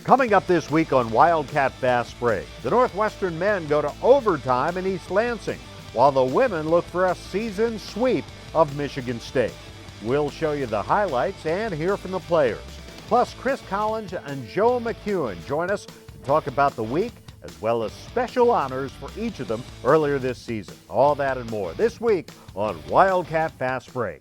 Coming up this week on Wildcat Fastbreak, the Northwestern men go to overtime in East Lansing, while the women look for a season sweep of Michigan State. We'll show you the highlights and hear from the players. Plus, Chris Collins and Joe McKeown join us to talk about the week, as well as special honors for each of them earlier this season. All that and more this week on Wildcat Fastbreak.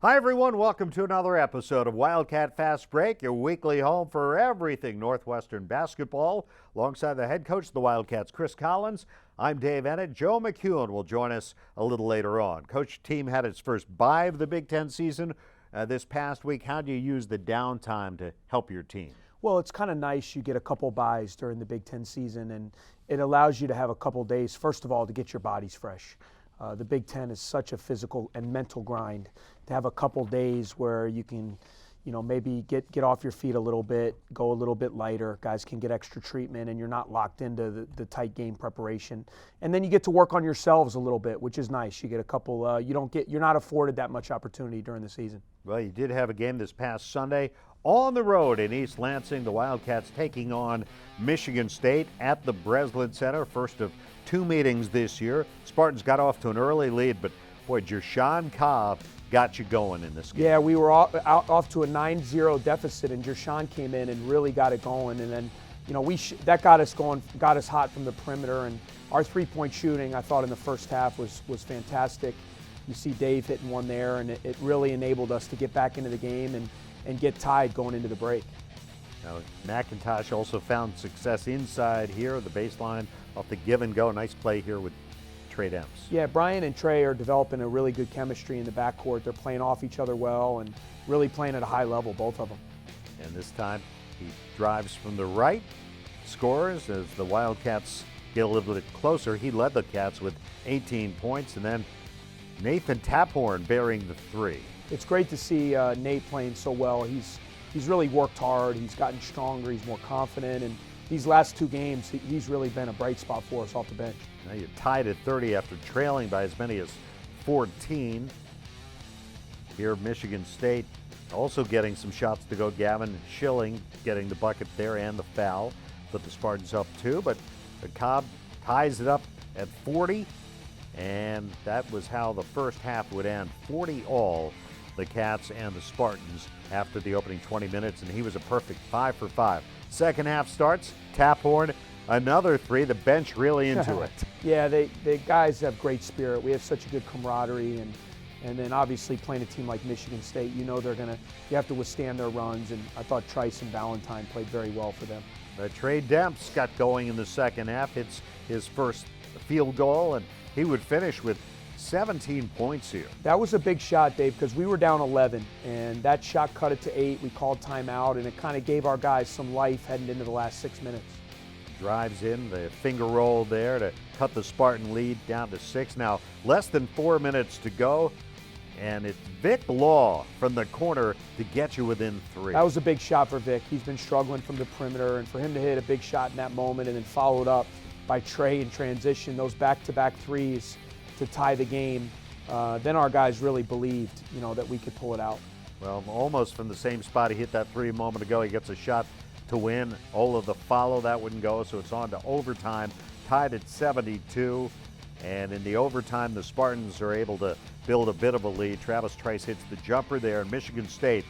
Hi everyone, welcome to another episode of Wildcat Fast Break, your weekly home for everything Northwestern basketball. Alongside the head coach of the Wildcats, Chris Collins, I'm Dave Ennett. Joe McKeown will join us a little later on. Coach, team had its first bye of the Big Ten season this past week. How do you use the downtime to help your team? Well, it's kind of nice you get a couple byes during the Big Ten season, and it allows you to have a couple days, first of all, to get your bodies fresh. The Big Ten is such a physical and mental grind. To have a couple days where you can, maybe get off your feet a little bit, go a little bit lighter. Guys can get extra treatment, and you're not locked into the tight game preparation. And then you get to work on yourselves a little bit, which is nice. You get a couple. You're not afforded that much opportunity during the season. Well, you did have a game this past Sunday on the road in East Lansing. The Wildcats taking on Michigan State at the Breslin Center. First of two meetings this year. Spartans got off to an early lead, but boy, Jershawn Cobb got you going in this game. Yeah, we were off to a 9-0 deficit, and Jershawn came in and really got it going. And then, that got us going, got us hot from the perimeter. And our three-point shooting, I thought in the first half was fantastic. You see Dave hitting one there, and it really enabled us to get back into the game and get tied going into the break. Now, McIntosh also found success inside here, the baseline off the give and go. Nice play here with Trey Demps. Yeah, Brian and Trey are developing a really good chemistry in the backcourt. They're playing off each other well and really playing at a high level, both of them. And this time he drives from the right, scores as the Wildcats get a little bit closer. He led the Cats with 18 points, and then Nathan Taphorn bearing the three. It's great to see Nate playing so well. He's really worked hard. He's gotten stronger. He's more confident. And these last two games, he's really been a bright spot for us off the bench. Now you're tied at 30 after trailing by as many as 14. Here, Michigan State also getting some shots to go. Gavin Schilling getting the bucket there and the foul. Put the Spartans up two, but Cobb ties it up at 40. And that was how the first half would end. 40 all, the Cats and the Spartans after the opening 20 minutes, and he was a perfect 5 for 5. Second half starts, Taphorn, another three, the bench really into it. Yeah, the guys have great spirit. We have such a good camaraderie, and then obviously playing a team like Michigan State, you have to withstand their runs, and I thought Trice and Valentine played very well for them. Trey Demps got going in the second half, hits his first field goal, and he would finish with 17 points here. That was a big shot, Dave, because we were down 11, and that shot cut it to 8. We called timeout, and it kind of gave our guys some life heading into the last 6 minutes. Drives in, the finger roll there to cut the Spartan lead down to 6. Now, less than 4 minutes to go, and it's Vic Law from the corner to get you within 3. That was a big shot for Vic. He's been struggling from the perimeter, and for him to hit a big shot in that moment and then followed up by Trey in transition, those back-to-back threes to tie the game, then our guys really believed, that we could pull it out. Well, almost from the same spot he hit that three a moment ago. He gets a shot to win. Ola the follow, that wouldn't go, so it's on to overtime, tied at 72. And in the overtime, the Spartans are able to build a bit of a lead. Travis Trice hits the jumper there, and Michigan State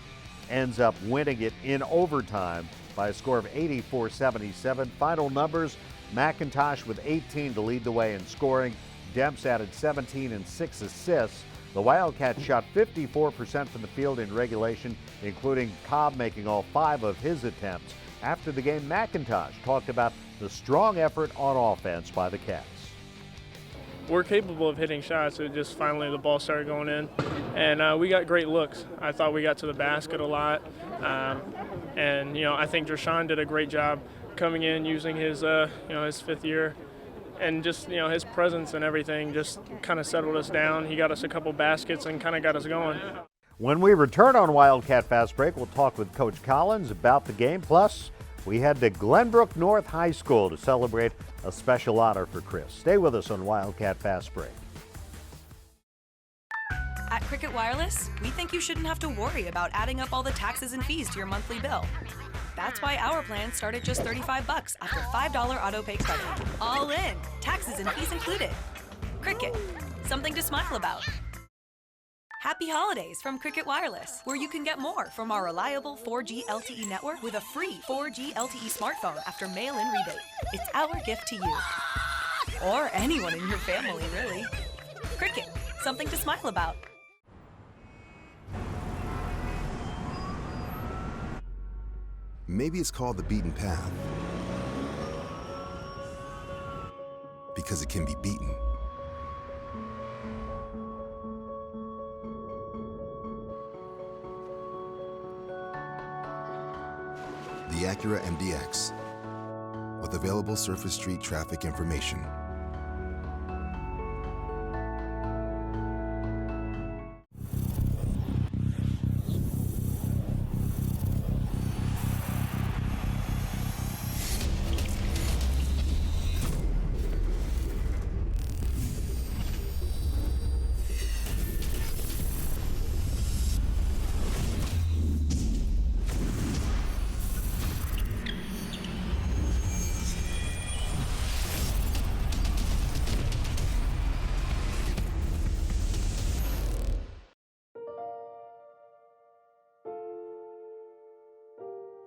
ends up winning it in overtime by a score of 84-77. Final numbers, McIntosh with 18 to lead the way in scoring. Demps added 17 and 6 assists. The Wildcats shot 54% from the field in regulation, including Cobb making all 5 of his attempts. After the game, McIntosh talked about the strong effort on offense by the Cats. We're capable of hitting shots. It just finally the ball started going in, and we got great looks. I thought we got to the basket a lot, and I think Jershawn did a great job coming in, using his his 5th year and just, his presence and everything just kind of settled us down. He got us a couple baskets and kind of got us going. When we return on Wildcat Fast Break, we'll talk with Coach Collins about the game. Plus, we head to Glenbrook North High School to celebrate a special honor for Chris. Stay with us on Wildcat Fast Break. At Cricket Wireless, we think you shouldn't have to worry about adding up all the taxes and fees to your monthly bill. That's why our plans start at just $35 after $5 auto pay credit. All in, taxes and fees included. Cricket, something to smile about. Happy holidays from Cricket Wireless, where you can get more from our reliable 4G LTE network with a free 4G LTE smartphone after mail-in rebate. It's our gift to you. Or anyone in your family, really. Cricket, something to smile about. Maybe it's called the beaten path because it can be beaten. The Acura MDX with available surface street traffic information.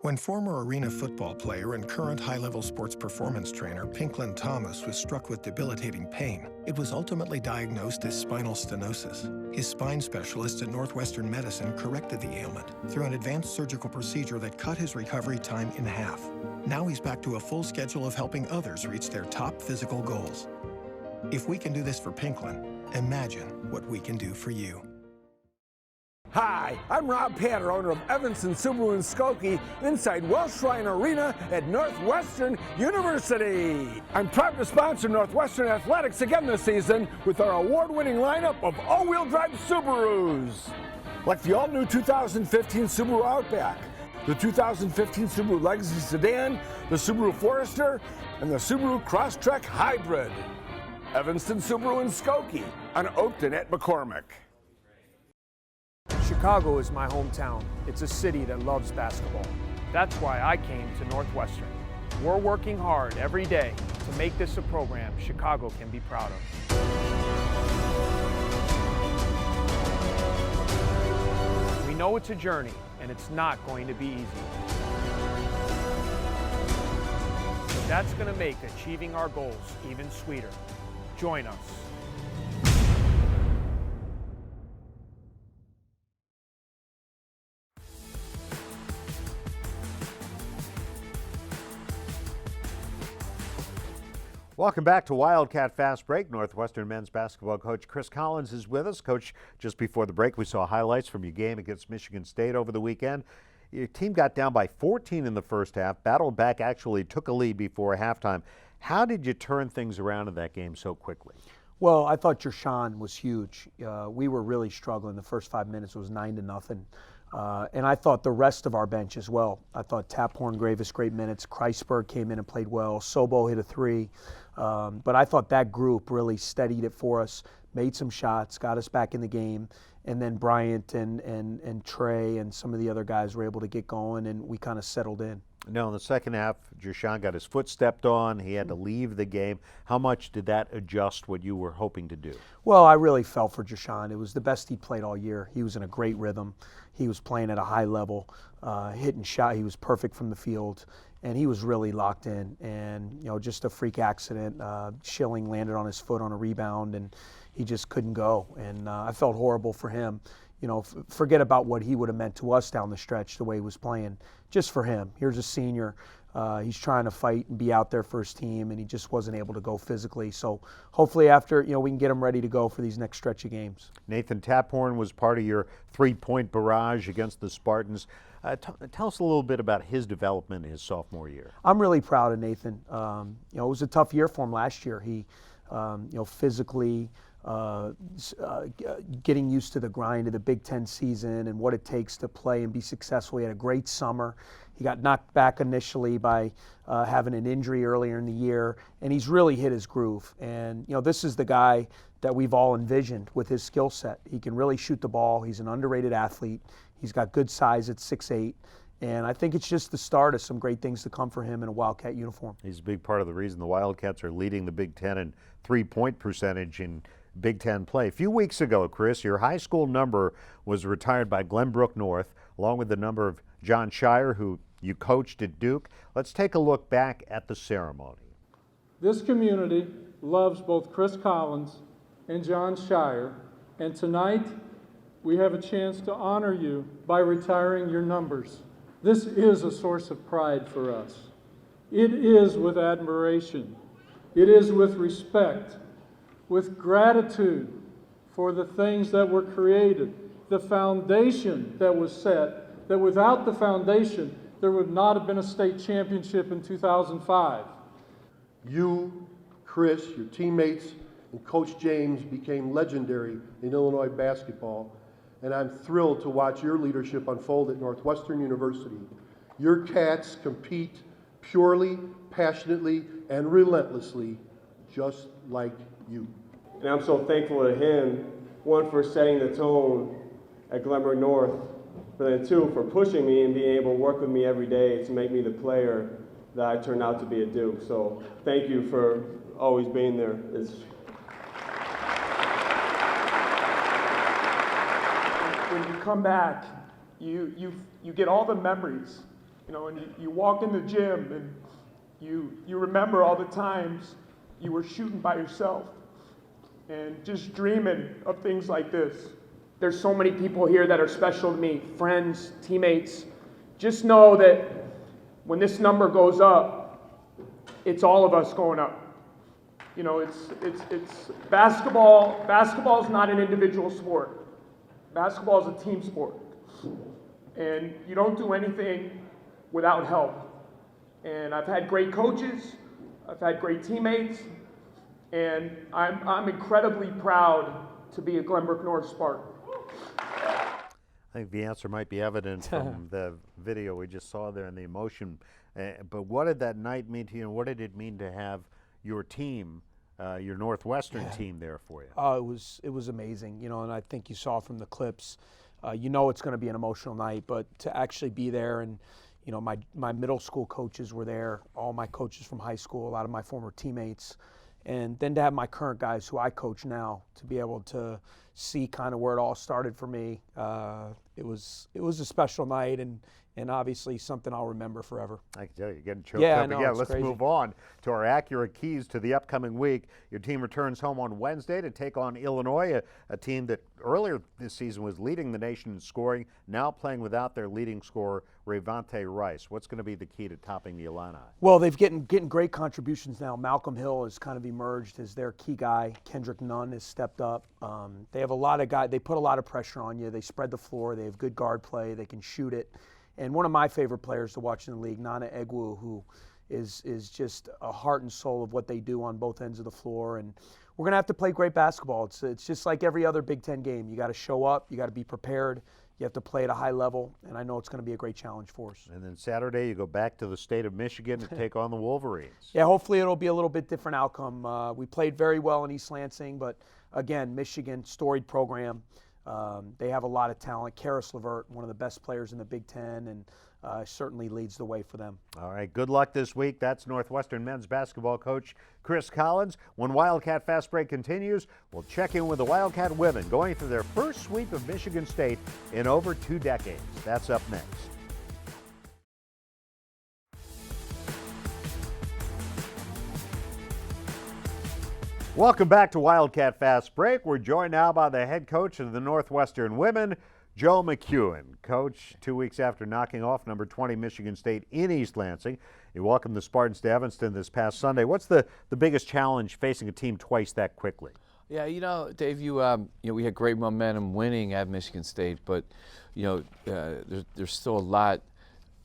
When former arena football player and current high-level sports performance trainer Pinklin Thomas was struck with debilitating pain, it was ultimately diagnosed as spinal stenosis. His spine specialist at Northwestern Medicine corrected the ailment through an advanced surgical procedure that cut his recovery time in half. Now he's back to a full schedule of helping others reach their top physical goals. If we can do this for Pinklin, imagine what we can do for you. Hi, I'm Rob Patter, owner of Evanston Subaru in Skokie, inside Welsh Shrine Arena at Northwestern University. I'm proud to sponsor Northwestern Athletics again this season with our award-winning lineup of all-wheel drive Subarus. Like the all-new 2015 Subaru Outback, the 2015 Subaru Legacy Sedan, the Subaru Forester, and the Subaru Crosstrek Hybrid. Evanston Subaru in Skokie on Oakton at McCormick. Chicago is my hometown. It's a city that loves basketball. That's why I came to Northwestern. We're working hard every day to make this a program Chicago can be proud of. We know it's a journey, and it's not going to be easy. But that's going to make achieving our goals even sweeter. Join us. Welcome back to Wildcat Fast Break. Northwestern men's basketball coach Chris Collins is with us. Coach, just before the break, we saw highlights from your game against Michigan State over the weekend. Your team got down by 14 in the first half, battled back, actually took a lead before halftime. How did you turn things around in that game so quickly? Well, I thought Jershawn was huge. We were really struggling. The first 5 minutes was 9-0. And I thought the rest of our bench as well. I thought Taphorn gave us great minutes. Kreisberg came in and played well. Sobo hit a three. But I thought that group really steadied it for us, made some shots, got us back in the game. And then Bryant and Trey and some of the other guys were able to get going, and we kind of settled in. No, in the second half, Jershawn got his foot stepped on. He had to leave the game. How much did that adjust what you were hoping to do? Well, I really felt for Jershawn. It was the best he played all year. He was in a great rhythm. He was playing at a high level, hitting shot. He was perfect from the field, and he was really locked in. And, just a freak accident. Schilling landed on his foot on a rebound, and he just couldn't go. And I felt horrible for him. Forget about what he would have meant to us down the stretch, the way he was playing. Just for him. Here's a senior. He's trying to fight and be out there for his team, and he just wasn't able to go physically. So hopefully after, we can get him ready to go for these next stretch of games. Nathan Taphorn was part of your three-point barrage against the Spartans. Tell us a little bit about his development in his sophomore year. I'm really proud of Nathan. It was a tough year for him last year. He, physically, getting used to the grind of the Big Ten season and what it takes to play and be successful. He had a great summer. He got knocked back initially by having an injury earlier in the year, and he's really hit his groove. And this is the guy that we've all envisioned with his skill set. He can really shoot the ball. He's an underrated athlete. He's got good size at 6'8", and I think it's just the start of some great things to come for him in a Wildcat uniform. He's a big part of the reason the Wildcats are leading the Big Ten in three-point percentage in Big Ten play. A few weeks ago, Chris, your high school number was retired by Glenbrook North, along with the number of John Shire, who you coached at Duke. Let's take a look back at the ceremony. This community loves both Chris Collins and John Shire, and tonight we have a chance to honor you by retiring your numbers. This is a source of pride for us. It is with admiration. It is with respect, with gratitude for the things that were created, the foundation that was set, that without the foundation, there would not have been a state championship in 2005. You, Chris, your teammates, and Coach James became legendary in Illinois basketball, and I'm thrilled to watch your leadership unfold at Northwestern University. Your Cats compete purely, passionately, and relentlessly, just like you. And I'm so thankful to him, one, for setting the tone at Glenbrook North, but then two, for pushing me and being able to work with me every day to make me the player that I turned out to be at Duke. So thank you for always being there. When you come back, you get all the memories, and you walk in the gym and you remember all the times you were shooting by yourself and just dreaming of things like this. There's so many people here that are special to me, friends, teammates. Just know that when this number goes up, it's all of us going up. It's basketball. Basketball is not an individual sport. Basketball is a team sport. And you don't do anything without help. And I've had great coaches, I've had great teammates, and I'm incredibly proud to be a Glenbrook North Spartan. I think the answer might be evident from the video we just saw there and the emotion. But what did that night mean to you, and what did it mean to have your team, your Northwestern team there for you? It was amazing, and I think you saw from the clips, it's going to be an emotional night, but to actually be there and, my middle school coaches were there, all my coaches from high school, a lot of my former teammates, and then to have my current guys who I coach now to be able to see kind of where it all started for me, it was a special night and obviously something I'll remember forever. I can tell you're getting choked up again. Let's crazy. Move on to our accurate keys to the upcoming week. Your team returns home on Wednesday to take on Illinois, a team that earlier this season was leading the nation in scoring, now playing without their leading scorer, Rayvante Rice. What's going to be the key to topping the Illini? Well, they've getting great contributions now. Malcolm Hill has kind of emerged as their key guy. Kendrick Nunn has stepped up. They have a lot of guys. They put a lot of pressure on you. They spread the floor. They have good guard play. They can shoot it. And one of my favorite players to watch in the league, Nana Egwu, who is just a heart and soul of what they do on both ends of the floor. And we're going to have to play great basketball. It's just like every other Big Ten game. You got to show up. You got to be prepared. You have to play at a high level. And I know it's going to be a great challenge for us. And then Saturday, you go back to the state of Michigan to take on the Wolverines. Yeah, hopefully it'll be a little bit different outcome. We played very well in East Lansing, but again, Michigan, storied program. They have a lot of talent. Karis LeVert, one of the best players in the Big Ten, and certainly leads the way for them. All right, good luck this week. That's Northwestern men's basketball coach Chris Collins. When Wildcat Fastbreak continues, we'll check in with the Wildcat women going through their first sweep of Michigan State in over 2 decades. That's up next. Welcome back to Wildcat Fast Break. We're joined now by the head coach of the Northwestern women, Joe McKeown. Coach, 2 weeks after knocking off number 20 Michigan State in East Lansing, you welcomed the Spartans to Evanston this past Sunday. What's the biggest challenge facing a team twice that quickly? Yeah, Dave, we had great momentum winning at Michigan State, but there's still a lot.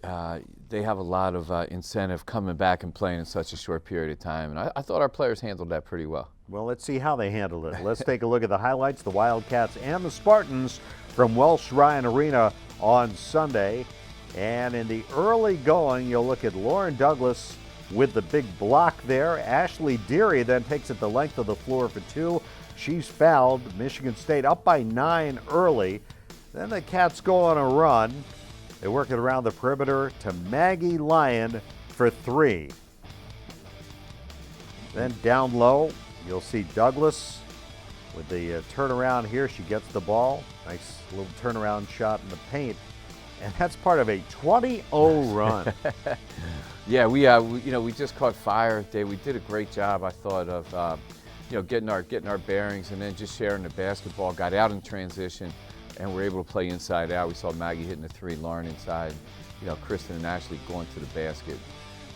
They have a lot of incentive coming back and playing in such a short period of time, and I thought our players handled that pretty well. Well, let's see how they handled it. Let's take a look at the highlights. The Wildcats and the Spartans from Welsh Ryan Arena on Sunday. And in the early going, you'll look at Lauren Douglas with the big block there. Ashley Deary then takes it the length of the floor for two. She's fouled. Michigan State up by 9 early. Then the Cats go on a run. They work it around the perimeter to Maggie Lyon for 3. Then down low, you'll see Douglas with the turnaround here. She gets the ball. Nice little turnaround shot in the paint. And that's part of a 20-0 run. Yeah, we just caught fire. We did a great job, I thought, of getting our bearings and then just sharing the basketball. Got out in transition, and we're able to play inside out. We saw Maggie hitting the 3, Lauren inside. Kristen and Ashley going to the basket.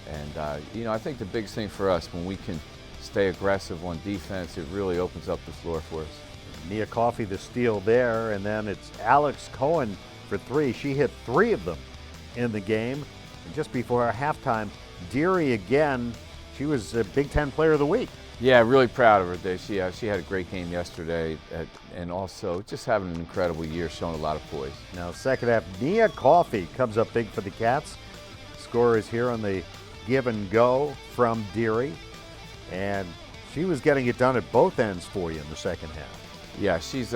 And I think the biggest thing for us, when we can stay aggressive on defense, it really opens up the floor for us. Nia Coffey the steal there, and then it's Alex Cohen for 3. She hit 3 of them in the game. And just before halftime, Deary again, she was a Big Ten Player of the Week. Yeah, really proud of her, Dave. She had a great game yesterday, and also just having an incredible year, showing a lot of poise. Now, second half, Nia Coffey comes up big for the Cats. Score is here on the give and go from Deary, and she was getting it done at both ends for you in the second half. Yeah, she's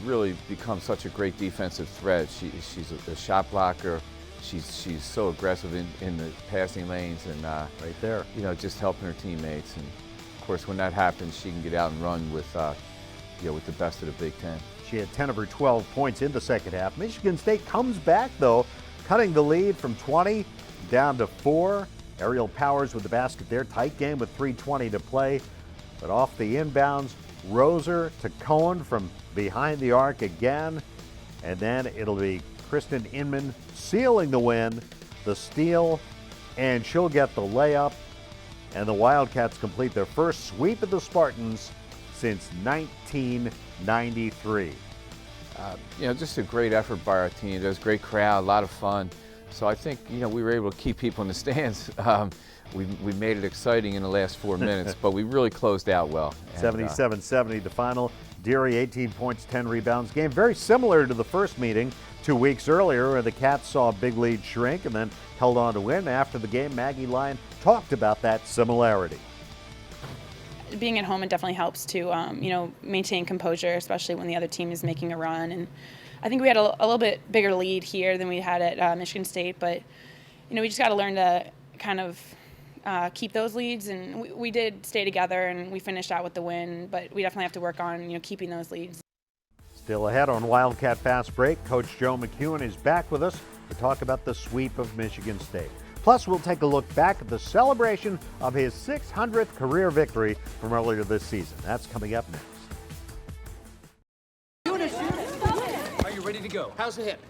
really become such a great defensive threat. She's a shot blocker. She's so aggressive in the passing lanes and right there, just helping her teammates. And of course, when that happens, she can get out and run with the best of the Big Ten. She had 10 of her 12 points in the second half. Michigan State comes back though, cutting the lead from 20 down to 4. Ariel Powers with the basket there. Tight game with 3:20 to play, but off the inbounds, Roser to Cohen from behind the arc again, and then it'll be Kristen Inman sealing the win, the steal, and she'll get the layup, and the Wildcats complete their first sweep of the Spartans since 1993. Just a great effort by our team. There was a great crowd, a lot of fun. So I think, we were able to keep people in the stands. We made it exciting in the last 4 minutes, but we really closed out well. 77-70 the final. Deary 18 points, 10 rebounds. Game very similar to the first meeting 2 weeks earlier, where the Cats saw a big lead shrink and then held on to win. After the game, Maggie Lyon talked about that similarity. Being at home, it definitely helps to maintain composure, especially when the other team is making a run. And I think we had a little bit bigger lead here than we had at Michigan State, but we just got to learn to kind of keep those leads, and we did stay together and we finished out with the win, but we definitely have to work on keeping those leads. Still ahead on Wildcat Fastbreak, Coach Joe McKeown is back with us to talk about the sweep of Michigan State. Plus, we'll take a look back at the celebration of his 600th career victory from earlier this season. That's coming up next. Are you ready to go? How's the hip?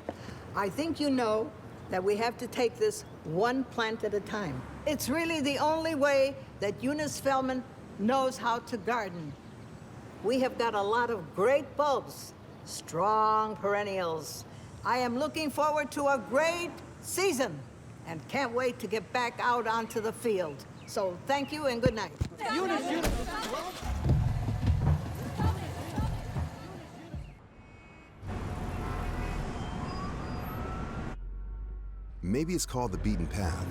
I think you know that we have to take this one plant at a time. It's really the only way that Eunice Feldman knows how to garden. We have got a lot of great bulbs, strong perennials. I am looking forward to a great season and can't wait to get back out onto the field. So thank you and good night. Eunice. Maybe it's called the beaten path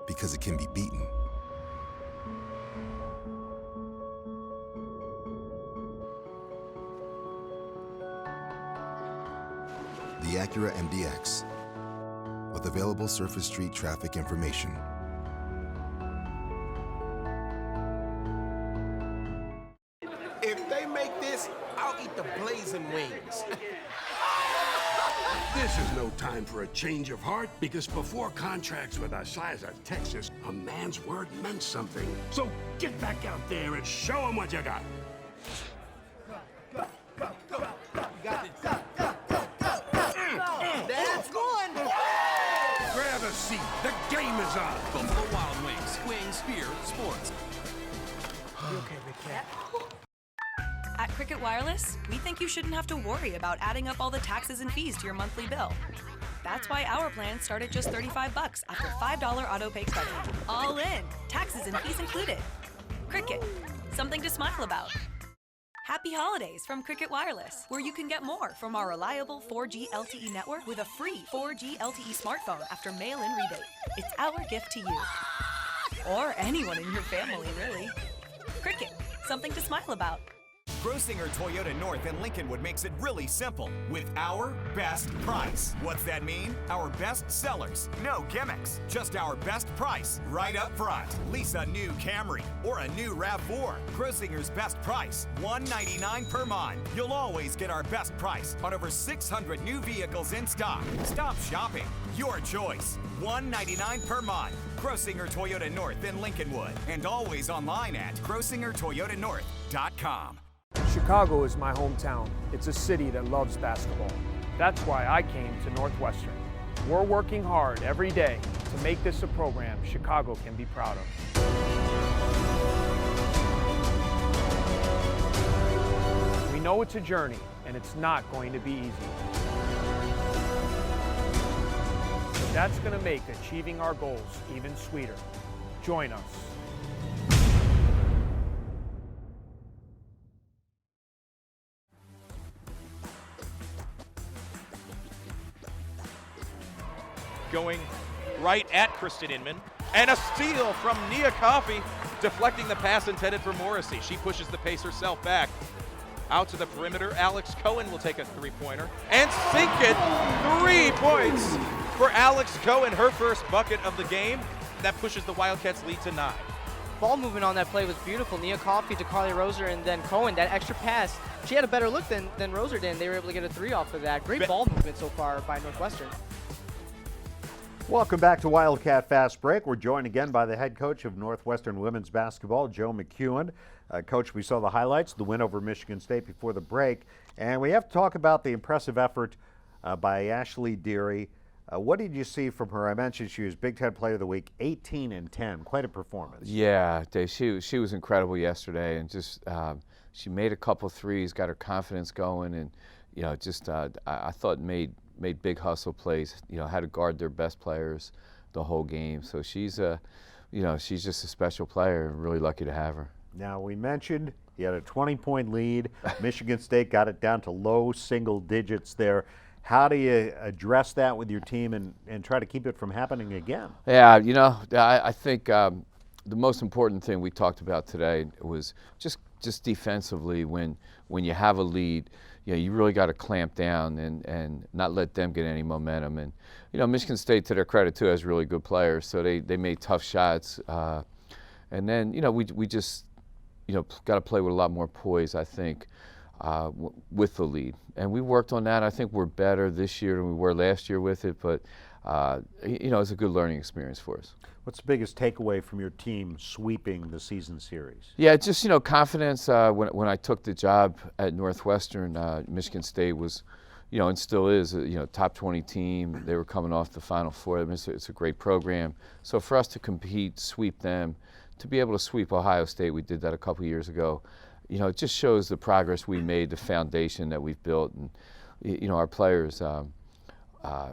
because it can be beaten. The Acura MDX with available surface street traffic information. If they make this, I'll eat the blazing wings. This is no time for a change of heart, because before contracts with our size of Texas, a man's word meant something. So get back out there and show them what you got. That's going. Grab a seat. The game is on. Buffalo Wild Wings. Wings, beer, sports. Cricket. At Cricket Wireless, we think you shouldn't have to worry about adding up all the taxes and fees to your monthly bill. That's why our plans start at just $35 after $5 auto pay credit. All in, taxes and fees included. Cricket, something to smile about. Happy holidays from Cricket Wireless, where you can get more from our reliable 4G LTE network with a free 4G LTE smartphone after mail-in rebate. It's our gift to you. Or anyone in your family, really. Cricket, something to smile about. Grossinger Toyota North in Lincolnwood makes it really simple with our best price. What's that mean? Our best sellers. No gimmicks. Just our best price right up front. Lease a new Camry or a new RAV4. Grossinger's best price, $199 per month. You'll always get our best price on over 600 new vehicles in stock. Stop shopping. Your choice. $199 per month. Grossinger Toyota North in Lincolnwood. And always online at GrossingerToyotaNorth.com. Chicago is my hometown. It's a city that loves basketball. That's why I came to Northwestern. We're working hard every day to make this a program Chicago can be proud of. We know it's a journey, and it's not going to be easy. But that's going to make achieving our goals even sweeter. Join us. Going right at Kristen Inman. And a steal from Nia Coffey, deflecting the pass intended for Morrissey. She pushes the pace herself back. Out to the perimeter, Alex Cohen will take a three-pointer and sink it. 3 points for Alex Cohen, her first bucket of the game. That pushes the Wildcats' lead to 9. Ball movement on that play was beautiful. Nia Coffey to Carly Roser, and then Cohen, that extra pass. She had a better look than Roser did, and they were able to get a 3 off of that. Great ball movement so far by Northwestern. Welcome back to Wildcat Fast Break. We're joined again by the head coach of Northwestern women's basketball, Joe McKeown. Coach, we saw the highlights, the win over Michigan State before the break, and we have to talk about the impressive effort by Ashley Deary. What did you see from her? I mentioned she was Big Ten Player of the Week, 18 and 10, quite a performance. Yeah, Dave, she was incredible yesterday, and just she made a couple threes, got her confidence going, and just I thought made big hustle plays. Had to guard their best players the whole game. So she's she's just a special player, and really lucky to have her. Now, we mentioned you had a 20-point lead. Michigan State got it down to low single digits there. How do you address that with your team and try to keep it from happening again? Yeah, I think the most important thing we talked about today was just defensively when you have a lead, you really got to clamp down and not let them get any momentum. And Michigan State, to their credit too, has really good players, so they made tough shots. And then we just got to play with a lot more poise, I think, with the lead. And we worked on that. I think we're better this year than we were last year with it, but it's a good learning experience for us. What's the biggest takeaway from your team sweeping the season series? Yeah, just confidence. When I took the job at Northwestern, Michigan State was, and still is, top 20 team. They were coming off the Final Four. I mean, it's a great program. So for us to compete, sweep them, to be able to sweep Ohio State, we did that a couple years ago. It just shows the progress we made, the foundation that we've built, and our players,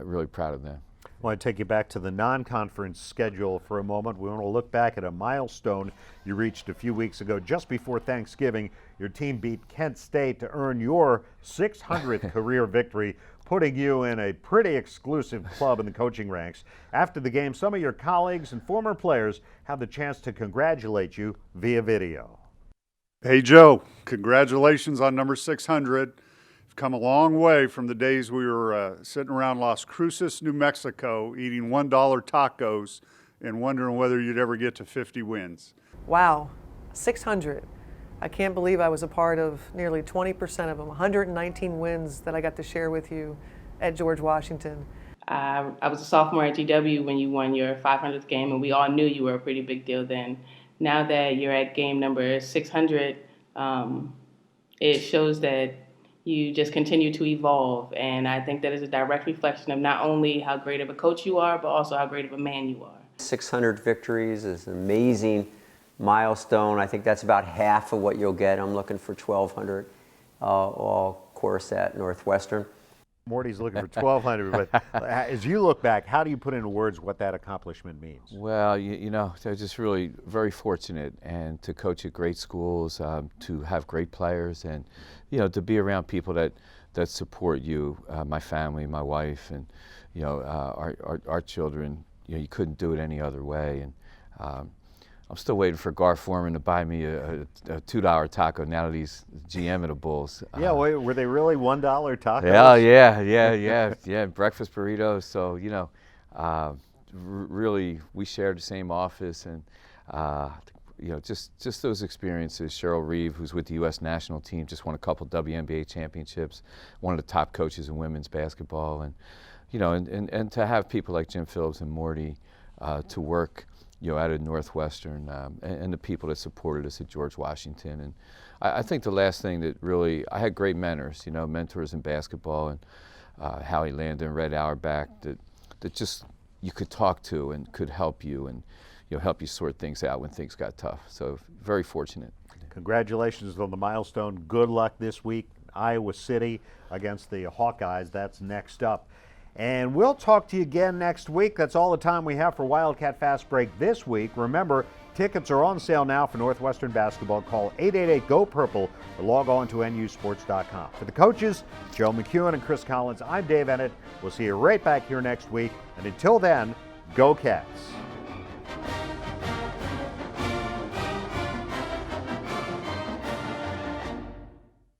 really proud of them. I want to take you back to the non-conference schedule for a moment. We want to look back at a milestone you reached a few weeks ago. Just before Thanksgiving, your team beat Kent State to earn your 600th career victory, putting you in a pretty exclusive club in the coaching ranks. After the game, some of your colleagues and former players had the chance to congratulate you via video. Hey, Joe, congratulations on number 600. You've come a long way from the days we were sitting around Las Cruces, New Mexico, eating $1 tacos and wondering whether you'd ever get to 50 wins. Wow, 600. I can't believe I was a part of nearly 20% of them, 119 wins that I got to share with you at George Washington. I was a sophomore at GW when you won your 500th game, and we all knew you were a pretty big deal then. Now that you're at game number 600, it shows that you just continue to evolve, and I think that is a direct reflection of not only how great of a coach you are, but also how great of a man you are. 600 victories is an amazing milestone. I think that's about half of what you'll get. I'm looking for 1,200 all course at Northwestern. Morty's looking for 1,200, but as you look back, how do you put into words what that accomplishment means? Well, you know, they're just really very fortunate, and to coach at great schools, to have great players, and you know, to be around people that support you, my family, my wife, and you know, our children. You know, you couldn't do it any other way, and I'm still waiting for Gar Foreman to buy me a $2 taco now that he's GM of the Bulls. Yeah, wait, were they really $1 tacos? Yeah, breakfast burritos. So, you know, really, we shared the same office, and, you know, just those experiences. Cheryl Reeve, who's with the U.S. national team, just won a couple WNBA championships, one of the top coaches in women's basketball. And, you know, and to have people like Jim Phillips and Morty to work, you know, out of Northwestern, and the people that supported us at George Washington. And I think the last thing that really, I had great mentors, you know, mentors in basketball, and Howie Landon, Red Auerbach, that just you could talk to and could help you, and you know, help you sort things out when things got tough. So very fortunate. Congratulations on the milestone. Good luck this week. Iowa City against the Hawkeyes. That's next up. And we'll talk to you again next week. That's all the time we have for Wildcat Fast Break this week. Remember, tickets are on sale now for Northwestern basketball. Call 888-GO-PURPLE or log on to nusports.com. For the coaches, Joe McKeown and Chris Collins, I'm Dave Ennett. We'll see you right back here next week. And until then, go Cats.